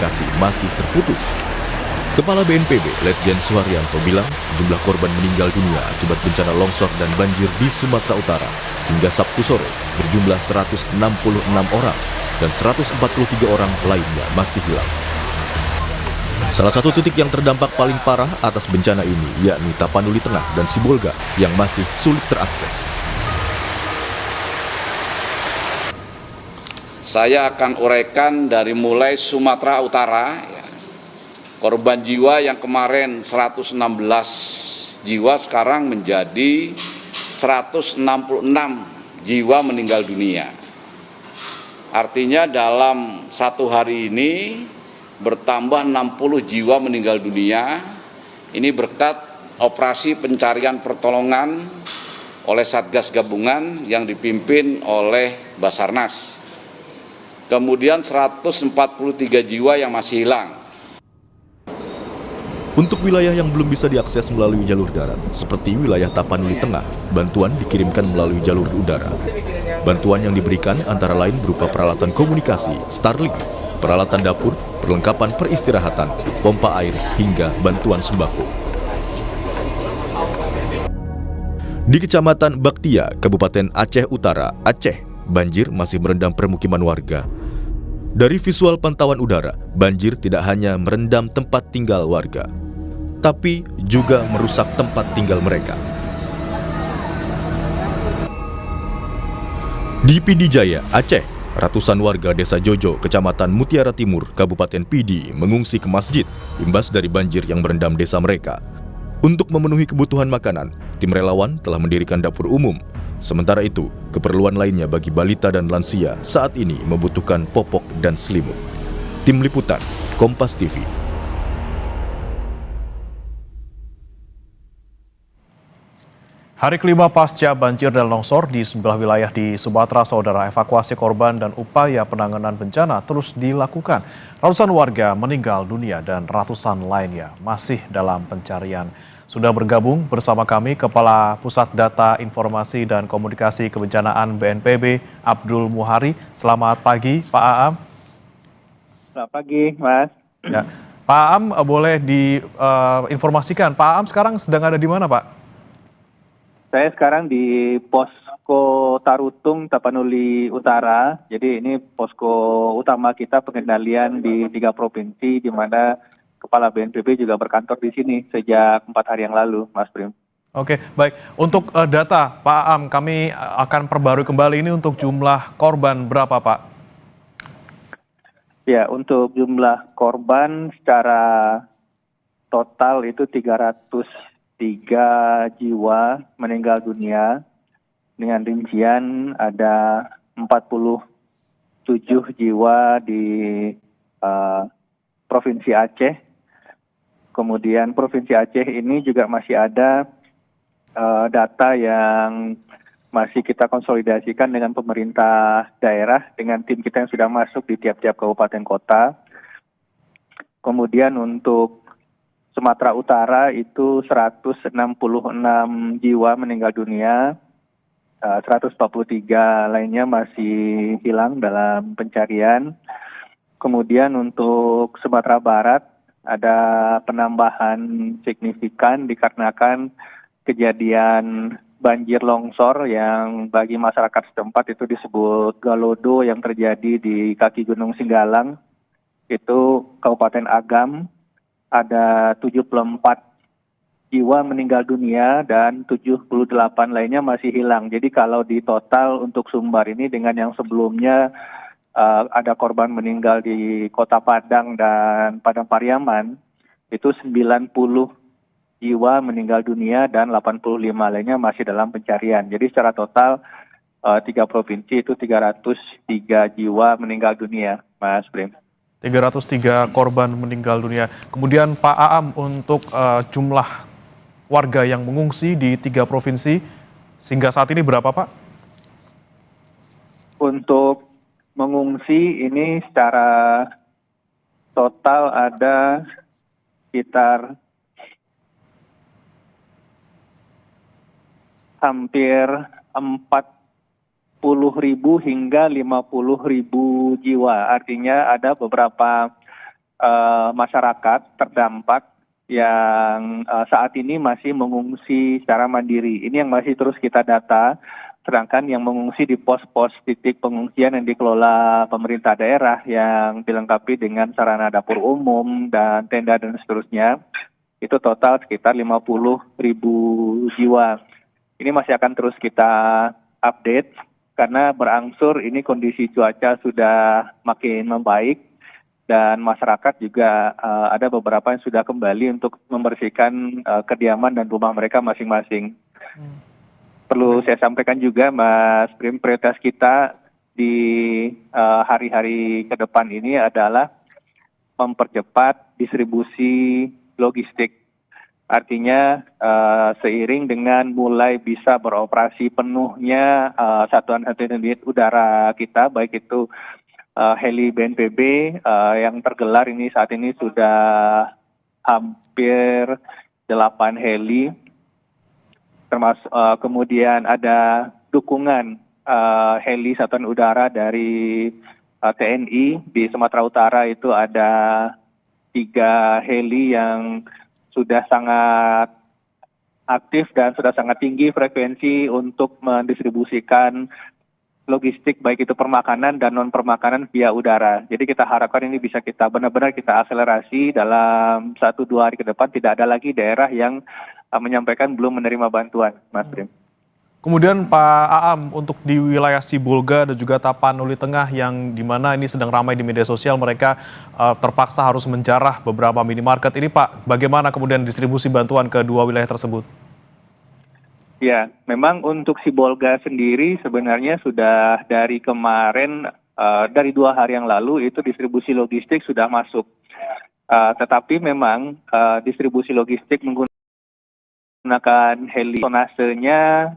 komunikasi masih terputus. Kepala BNPB, Letjen Suharyanto bilang jumlah korban meninggal dunia akibat bencana longsor dan banjir di Sumatera Utara hingga Sabtu sore berjumlah 166 orang dan 143 orang lainnya masih hilang. Salah satu titik yang terdampak paling parah atas bencana ini yakni Tapanuli Tengah dan Sibolga yang masih sulit terakses. Saya akan uraikan dari mulai Sumatera Utara, korban jiwa yang kemarin 116 jiwa sekarang menjadi 166 jiwa meninggal dunia. Artinya dalam satu hari ini bertambah 60 jiwa meninggal dunia. Ini berkat operasi pencarian pertolongan oleh Satgas Gabungan yang dipimpin oleh Basarnas. Kemudian 143 jiwa yang masih hilang. Untuk wilayah yang belum bisa diakses melalui jalur darat, seperti wilayah Tapanuli Tengah, bantuan dikirimkan melalui jalur udara. Bantuan yang diberikan antara lain berupa peralatan komunikasi, Starlink, peralatan dapur, perlengkapan peristirahatan, pompa air, hingga bantuan sembako. Di Kecamatan Baktia, Kabupaten Aceh Utara, Aceh, banjir masih merendam permukiman warga. Dari visual pantauan udara, banjir tidak hanya merendam tempat tinggal warga, tapi juga merusak tempat tinggal mereka. Di Pidi Jaya, Aceh, ratusan warga Desa Jojo, Kecamatan Mutiara Timur, Kabupaten Pidi, mengungsi ke masjid imbas dari banjir yang merendam desa mereka. Untuk memenuhi kebutuhan makanan, tim relawan telah mendirikan dapur umum. Sementara itu, keperluan lainnya bagi balita dan lansia saat ini membutuhkan popok dan selimut. Tim Liputan, Kompas TV. Hari kelima pasca banjir dan longsor di sejumlah wilayah di Sumatera, saudara, evakuasi korban dan upaya penanganan bencana terus dilakukan. Ratusan warga meninggal dunia dan ratusan lainnya masih dalam pencarian. Sudah bergabung bersama kami Kepala Pusat Data Informasi dan Komunikasi Kebencanaan BNPB, Abdul Muhari. Selamat pagi, Pak Aam. Selamat pagi, Mas. Ya, Pak Aam, boleh diinformasikan, Pak Aam sekarang sedang ada di mana, Pak? Saya sekarang di Posko Tarutung, Tapanuli Utara. Jadi ini posko utama kita pengendalian di 3 provinsi, di mana Kepala BNPB juga berkantor di sini sejak 4 hari yang lalu, Mas Prim. Oke, baik. Untuk data, Pak Aam, kami akan perbarui kembali ini untuk jumlah korban berapa, Pak? Ya, untuk jumlah korban secara total itu 303 jiwa meninggal dunia. Dengan rincian ada 47 jiwa di Provinsi Aceh. Kemudian Provinsi Aceh ini juga masih ada data yang masih kita konsolidasikan dengan pemerintah daerah, dengan tim kita yang sudah masuk di tiap-tiap kabupaten kota. Kemudian untuk Sumatera Utara itu 166 jiwa meninggal dunia, 143 lainnya masih hilang dalam pencarian. Kemudian untuk Sumatera Barat ada penambahan signifikan dikarenakan kejadian banjir longsor yang bagi masyarakat setempat itu disebut Galodo yang terjadi di kaki Gunung Singgalang, itu Kabupaten Agam. Ada 74 jiwa meninggal dunia dan 78 lainnya masih hilang. Jadi kalau di total untuk Sumbar ini dengan yang sebelumnya ada korban meninggal di Kota Padang dan Padang Pariaman, itu 90 jiwa meninggal dunia dan 85 lainnya masih dalam pencarian. Jadi secara total 3 provinsi itu 303 jiwa meninggal dunia, Mas Prim. 303 korban meninggal dunia. Kemudian Pak Aam, untuk jumlah warga yang mengungsi di 3 provinsi sehingga saat ini berapa, Pak? Untuk mengungsi ini secara total ada sekitar hampir 40.000 hingga 50.000 jiwa. Artinya ada beberapa masyarakat terdampak yang saat ini masih mengungsi secara mandiri. Ini yang masih terus kita data, sedangkan yang mengungsi di pos-pos titik pengungsian yang dikelola pemerintah daerah yang dilengkapi dengan sarana dapur umum dan tenda dan seterusnya, itu total sekitar 50.000 jiwa. Ini masih akan terus kita update karena berangsur ini kondisi cuaca sudah makin membaik. Dan masyarakat juga ada beberapa yang sudah kembali untuk membersihkan kediaman dan rumah mereka masing-masing. Perlu saya sampaikan juga, Mas Prim, prioritas kita di hari-hari ke depan ini adalah mempercepat distribusi logistik. Artinya seiring dengan mulai bisa beroperasi penuhnya satuan-satuan unit udara kita, baik itu heli BNPB yang tergelar ini saat ini sudah hampir 8 heli, termasuk kemudian ada dukungan heli satuan udara dari TNI di Sumatera Utara, itu ada 3 heli yang sudah sangat aktif dan sudah sangat tinggi frekuensi untuk mendistribusikan logistik baik itu permakanan dan non permakanan via udara. Jadi kita harapkan ini bisa kita benar-benar kita akselerasi dalam 1-2 hari ke depan, tidak ada lagi daerah yang menyampaikan belum menerima bantuan, Mas Prim. Kemudian Pak Aam, untuk di wilayah Sibolga dan juga Tapanuli Tengah yang dimana ini sedang ramai di media sosial, mereka terpaksa harus menjarah beberapa minimarket ini, Pak. Bagaimana kemudian distribusi bantuan ke 2 wilayah tersebut? Ya, memang untuk Sibolga sendiri sebenarnya sudah dari kemarin, dari 2 hari yang lalu itu distribusi logistik sudah masuk. Tetapi memang distribusi logistik menggunakan heli, tonasenya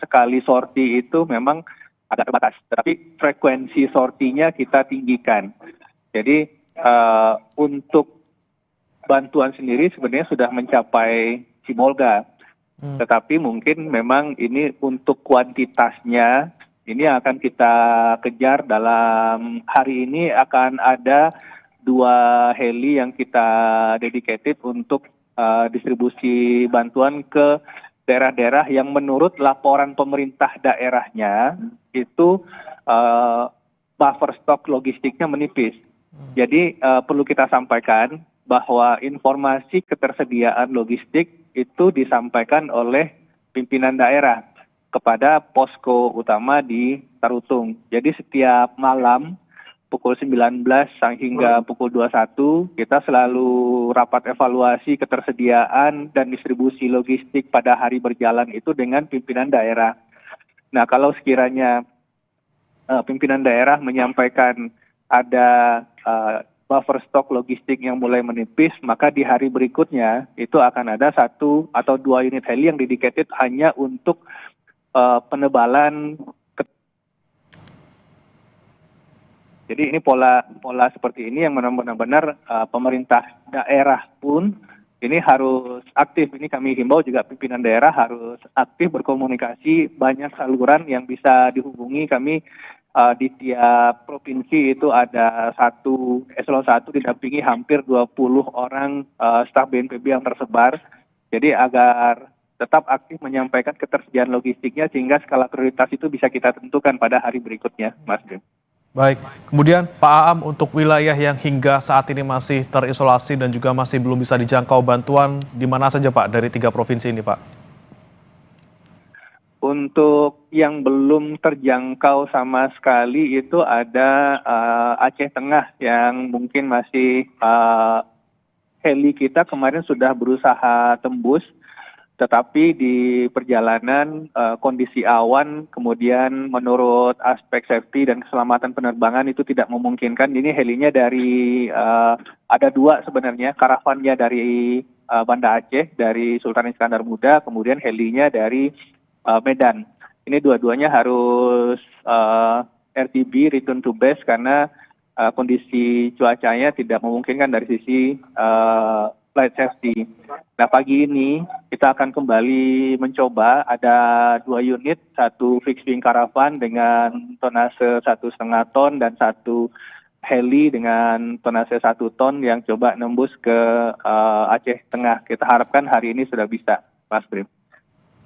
sekali sorti itu memang agak terbatas. Tetapi frekuensi sortinya kita tinggikan. Jadi untuk bantuan sendiri sebenarnya sudah mencapai Sibolga. Tetapi mungkin memang ini untuk kuantitasnya ini akan kita kejar dalam hari ini, akan ada 2 heli yang kita dedicated untuk distribusi bantuan ke daerah-daerah yang menurut laporan pemerintah daerahnya itu buffer stok logistiknya menipis. Jadi perlu kita sampaikan bahwa informasi ketersediaan logistik itu disampaikan oleh pimpinan daerah kepada posko utama di Tarutung. Jadi setiap malam pukul 19 hingga pukul 21 kita selalu rapat evaluasi ketersediaan dan distribusi logistik pada hari berjalan itu dengan pimpinan daerah. Nah, kalau sekiranya pimpinan daerah menyampaikan ada buffer stok logistik yang mulai menipis, maka di hari berikutnya itu akan ada 1 atau 2 unit heli yang dedicated hanya untuk penebalan. Jadi ini pola seperti ini yang benar-benar pemerintah daerah pun ini harus aktif. Ini kami himbau juga pimpinan daerah harus aktif berkomunikasi, banyak saluran yang bisa dihubungi. Kami di tiap provinsi itu ada eselon 1 didampingi hampir 20 orang staf BNPB yang tersebar. Jadi agar tetap aktif menyampaikan ketersediaan logistiknya sehingga skala prioritas itu bisa kita tentukan pada hari berikutnya, Mas Jim. Baik, kemudian Pak Aam, untuk wilayah yang hingga saat ini masih terisolasi dan juga masih belum bisa dijangkau bantuan, di mana saja Pak dari 3 provinsi ini Pak? Untuk yang belum terjangkau sama sekali itu ada Aceh Tengah yang mungkin masih heli kita kemarin sudah berusaha tembus, tetapi di perjalanan kondisi awan kemudian menurut aspek safety dan keselamatan penerbangan itu tidak memungkinkan. Ini helinya dari ada 2 sebenarnya, karavannya dari Banda Aceh, dari Sultan Iskandar Muda, kemudian helinya dari Medan. Ini dua-duanya harus RTB, return to base, karena kondisi cuacanya tidak memungkinkan dari sisi flight safety. Nah, pagi ini kita akan kembali mencoba ada 2 unit, 1 fixed wing caravan dengan tonase 1,5 ton dan 1 heli dengan tonase 1 ton yang coba nembus ke Aceh Tengah. Kita harapkan hari ini sudah bisa, Mas Brim.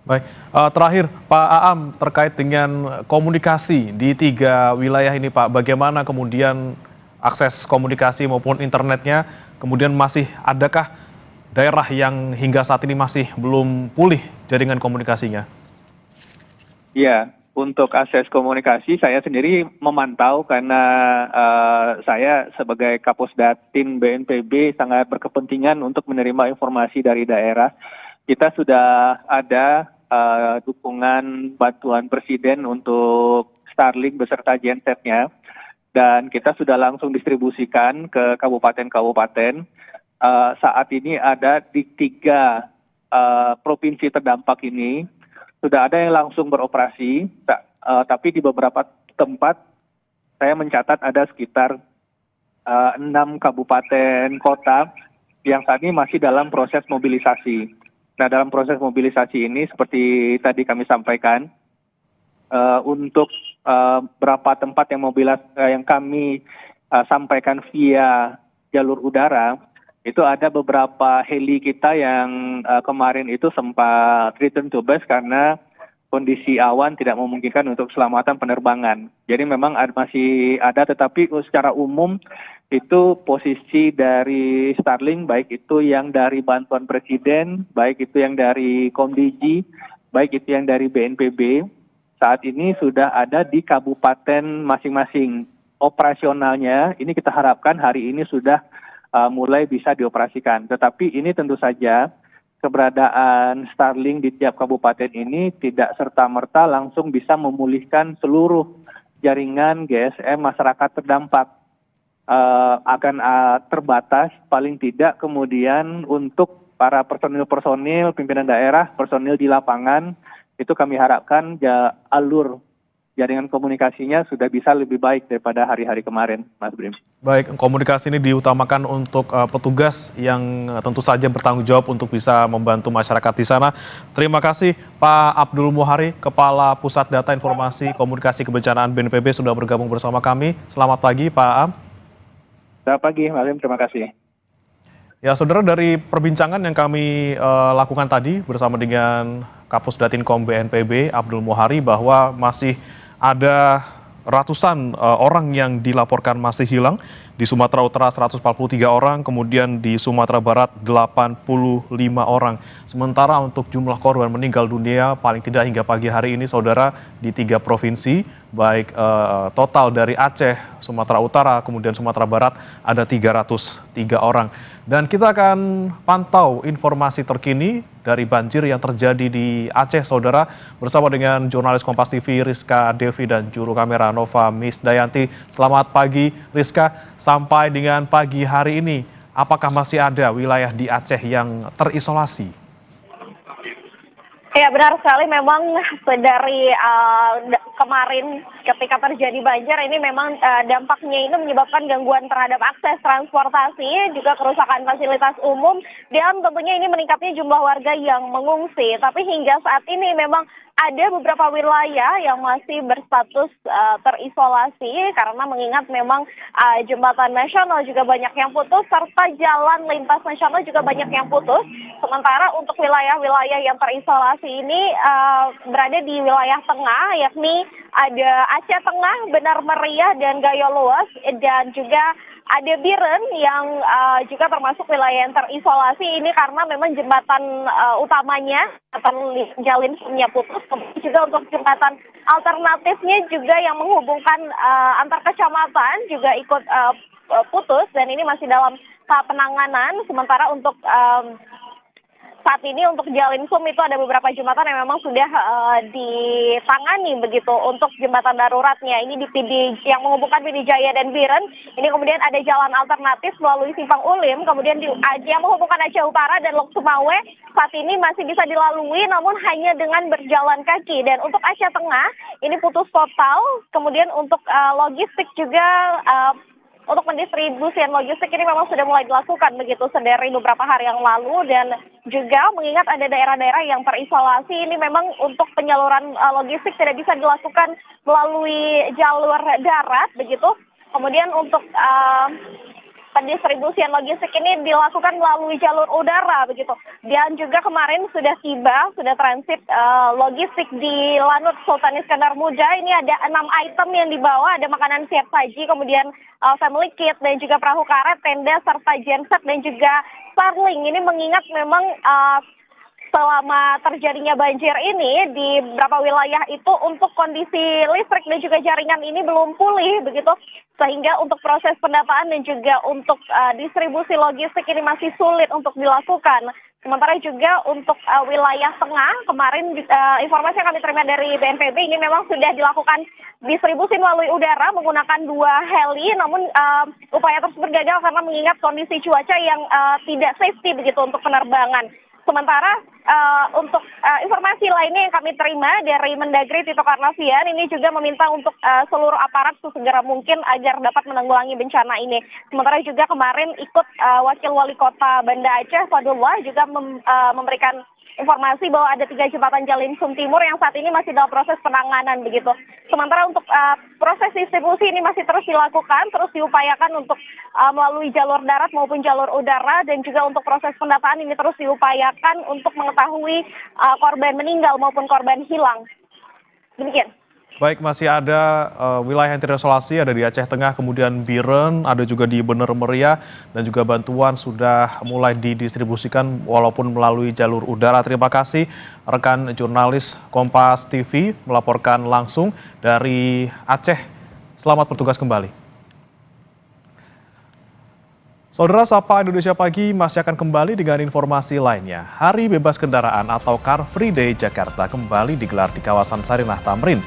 Baik, terakhir Pak Aam terkait dengan komunikasi di 3 wilayah ini Pak, bagaimana kemudian akses komunikasi maupun internetnya, kemudian masih adakah daerah yang hingga saat ini masih belum pulih jaringan komunikasinya? Ya, untuk akses komunikasi saya sendiri memantau karena saya sebagai Kapusdatin BNPB sangat berkepentingan untuk menerima informasi dari daerah. Kita sudah ada dukungan bantuan Presiden untuk Starlink beserta gensetnya, dan kita sudah langsung distribusikan ke kabupaten-kabupaten. Saat ini ada di 3 provinsi terdampak ini, sudah ada yang langsung beroperasi, tapi di beberapa tempat saya mencatat ada sekitar 6 kabupaten kota yang saat ini masih dalam proses mobilisasi. Nah, dalam proses mobilisasi ini seperti tadi kami sampaikan, untuk berapa tempat yang kami sampaikan via jalur udara, itu ada beberapa heli kita yang kemarin itu sempat return to base karena kondisi awan tidak memungkinkan untuk keselamatan penerbangan. Jadi memang masih ada, tetapi secara umum itu posisi dari Starlink, baik itu yang dari bantuan Presiden, baik itu yang dari Komdiji, baik itu yang dari BNPB, saat ini sudah ada di kabupaten masing-masing. Operasionalnya ini kita harapkan hari ini sudah mulai bisa dioperasikan. Tetapi ini tentu saja keberadaan Starlink di tiap kabupaten ini tidak serta-merta langsung bisa memulihkan seluruh jaringan GSM masyarakat terdampak. Akan terbatas paling tidak kemudian untuk para personil-personil pimpinan daerah, personil di lapangan, itu kami harapkan alur jaringan komunikasinya sudah bisa lebih baik daripada hari-hari kemarin, Mas Brim. Baik, komunikasi ini diutamakan untuk petugas yang tentu saja bertanggung jawab untuk bisa membantu masyarakat di sana. Terima kasih Pak Abdul Muhari, Kepala Pusat Data Informasi Komunikasi Kebencanaan BNPB sudah bergabung bersama kami. Selamat pagi Pak Am. Selamat pagi, Mas Brim. Terima kasih. Ya, saudara, dari perbincangan yang kami lakukan tadi bersama dengan Kapusdatinkom BNPB Abdul Muhari bahwa masih ada ratusan orang yang dilaporkan masih hilang. Di Sumatera Utara 143 orang, kemudian di Sumatera Barat 85 orang. Sementara untuk jumlah korban meninggal dunia paling tidak hingga pagi hari ini, saudara, di 3 provinsi, baik total dari Aceh, Sumatera Utara, kemudian Sumatera Barat ada 303 orang. Dan kita akan pantau informasi terkini dari banjir yang terjadi di Aceh, saudara, bersama dengan jurnalis Kompas TV Rizka Devi dan juru kamera Nova Misdayanti. Selamat pagi Rizka, sampai dengan pagi hari ini, apakah masih ada wilayah di Aceh yang terisolasi? Ya, benar sekali, memang dari kemarin ketika terjadi banjir ini memang dampaknya itu menyebabkan gangguan terhadap akses transportasi, juga kerusakan fasilitas umum, dan tentunya ini meningkatnya jumlah warga yang mengungsi. Tapi hingga saat ini memang ada beberapa wilayah yang masih berstatus terisolasi karena mengingat memang jembatan nasional juga banyak yang putus, serta jalan lintas nasional juga banyak yang putus. Sementara untuk wilayah-wilayah yang terisolasi ini berada di wilayah tengah, yakni ada Aceh Tengah, Benar Meriah, dan Gayo Luas, dan juga ada Biren yang juga termasuk wilayah yang terisolasi ini karena memang jembatan utamanya atau jalin sumnya putus. Kemudian juga untuk jembatan alternatifnya juga yang menghubungkan antar kecamatan juga ikut putus, dan ini masih dalam tahap penanganan. Sementara untuk saat ini untuk jalin sum itu ada beberapa jembatan yang memang sudah ditangani begitu untuk jembatan daruratnya. Ini di yang menghubungkan PD Jaya dan Biren. Ini kemudian ada jalan alternatif melalui Simpang Ulim, kemudian yang menghubungkan Aceh Utara dan Lok Sumawe saat ini masih bisa dilalui namun hanya dengan berjalan kaki. Dan untuk Aceh Tengah ini putus total. Kemudian untuk logistik juga untuk pendistribusian logistik ini memang sudah mulai dilakukan begitu sedari beberapa hari yang lalu, dan juga mengingat ada daerah-daerah yang terisolasi ini memang untuk penyaluran logistik tidak bisa dilakukan melalui jalur darat begitu. Kemudian untuk pendistribusian logistik ini dilakukan melalui jalur udara begitu. Dan juga kemarin sudah transit logistik di Lanut Sultan Iskandar Muda. Ini ada 6 item yang dibawa, ada makanan siap saji, kemudian family kit dan juga perahu karet, tenda serta genset dan juga Starlink. Ini mengingat memang selama terjadinya banjir ini di beberapa wilayah itu untuk kondisi listrik dan juga jaringan ini belum pulih begitu, sehingga untuk proses pendataan dan juga untuk distribusi logistik ini masih sulit untuk dilakukan. Sementara juga untuk wilayah tengah, kemarin informasi yang kami terima dari BNPB ini memang sudah dilakukan distribusi melalui udara menggunakan 2 heli, namun upaya tersebut gagal karena mengingat kondisi cuaca yang tidak safety begitu untuk penerbangan. Sementara untuk informasi lainnya yang kami terima dari Mendagri Tito Karnavian ini juga meminta untuk seluruh aparat sesegera mungkin agar dapat menanggulangi bencana ini. Sementara juga kemarin ikut Wakil Wali Kota Banda Aceh Fadullah juga memberikan informasi bahwa ada 3 jembatan Jalin Sum Timur yang saat ini masih dalam proses penanganan begitu. Sementara untuk proses distribusi ini masih terus dilakukan, terus diupayakan untuk melalui jalur darat maupun jalur udara, dan juga untuk proses pendataan ini terus diupayakan untuk mengetahui korban meninggal maupun korban hilang. Demikian. Baik, masih ada wilayah yang terisolasi, ada di Aceh Tengah, kemudian Biren, ada juga di Bener Meriah, dan juga bantuan sudah mulai didistribusikan walaupun melalui jalur udara. Terima kasih rekan jurnalis Kompas TV melaporkan langsung dari Aceh. Selamat bertugas kembali. Saudara, Sapa Indonesia Pagi masih akan kembali dengan informasi lainnya. Hari Bebas Kendaraan atau Car Free Day Jakarta kembali digelar di kawasan Sarinah Tamrin.